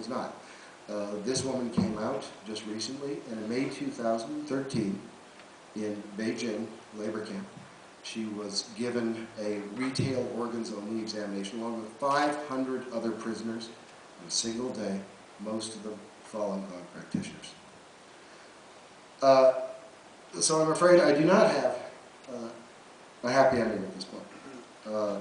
was not. This woman came out just recently, and in May 2013, in Beijing labor camp, she was given a retail organs-only examination along with 500 other prisoners on a single day, most of them Falun Gong practitioners. So I'm afraid I do not have a happy ending at this point.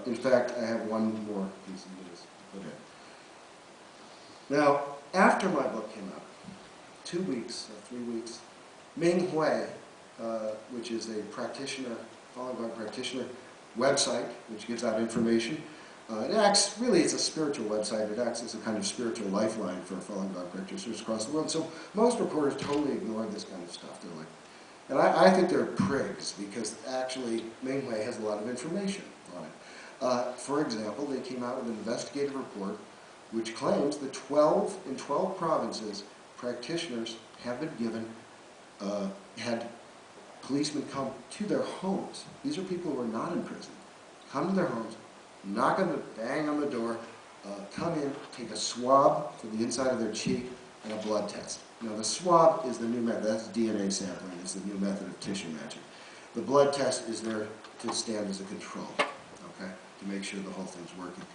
In fact, I have one more piece of news to put in. Now, after my book came out, 2 weeks or 3 weeks, Ming Hui, which is a practitioner, Falun Gong practitioner website, which gives out information. It acts, really it's a spiritual website, it acts as a kind of spiritual lifeline for Falun Gong practitioners across the world. So most reporters totally ignore this kind of stuff. They're like, and I think they're prigs, because actually Ming Hui has a lot of information on it. For example, they came out with an investigative report which claims that in 12 provinces, practitioners have been given, had policemen come to their homes. These are people who are not in prison. Come to their homes, knock on the, bang on the door, come in, take a swab from the inside of their cheek, and a blood test. Now the swab is the new method, that's DNA sampling, it's the new method of tissue matching. The blood test is there to stand as a control, okay, to make sure the whole thing's working.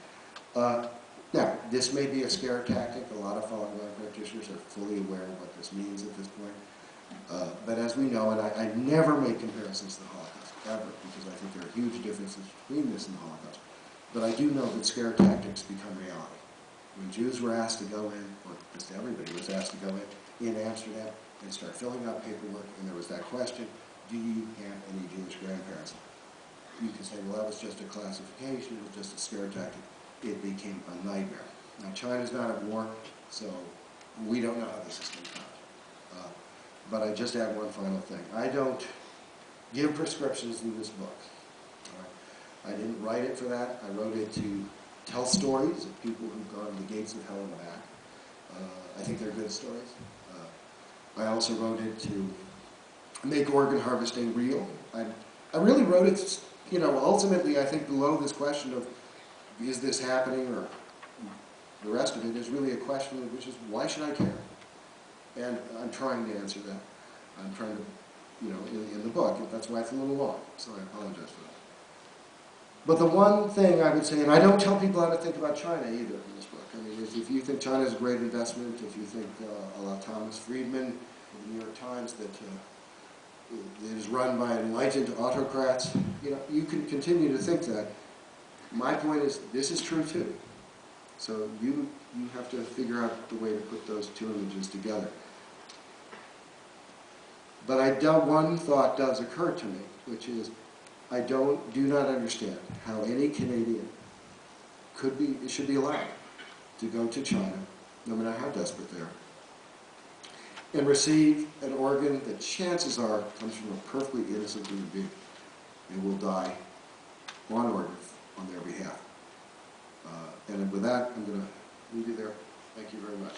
Now, this may be a scare tactic. A lot of Falun Gong practitioners are fully aware of what this means at this point. But as we know, and I never make comparisons to the Holocaust, ever, because I think there are huge differences between this and the Holocaust. But I do know that scare tactics become reality. When Jews were asked to go in, or just everybody was asked to go in Amsterdam and start filling out paperwork, and there was that question, do you have any Jewish grandparents? You can say, well, that was just a classification, it was just a scare tactic. It became a nightmare. Now, China's not at war, so we don't know how this is going to come out. But I just add one final thing. I don't give prescriptions in this book. I didn't write it for that. I wrote it to tell stories of people who've gone to the gates of hell and back. I think they're good stories. I also wrote it to make organ harvesting real. I really wrote it, ultimately I think below this question of is this happening, or the rest of it is really a question which is, why should I care? And I'm trying to answer that. I'm trying to, in the book, that's why it's a little long, so I apologize for that. But the one thing I would say, and I don't tell people how to think about China either in this book. I mean, if you think China is a great investment, if you think a la Thomas Friedman of the New York Times that it is run by enlightened autocrats, you can continue to think that. My point is, this is true too. So you have to figure out the way to put those two images together. But one thought does occur to me, which is, I do not understand how any Canadian should be allowed to go to China, no matter how desperate they are, and receive an organ that chances are comes from a perfectly innocent human being and will die on order on their behalf. And with that, I'm going to leave you there. Thank you very much.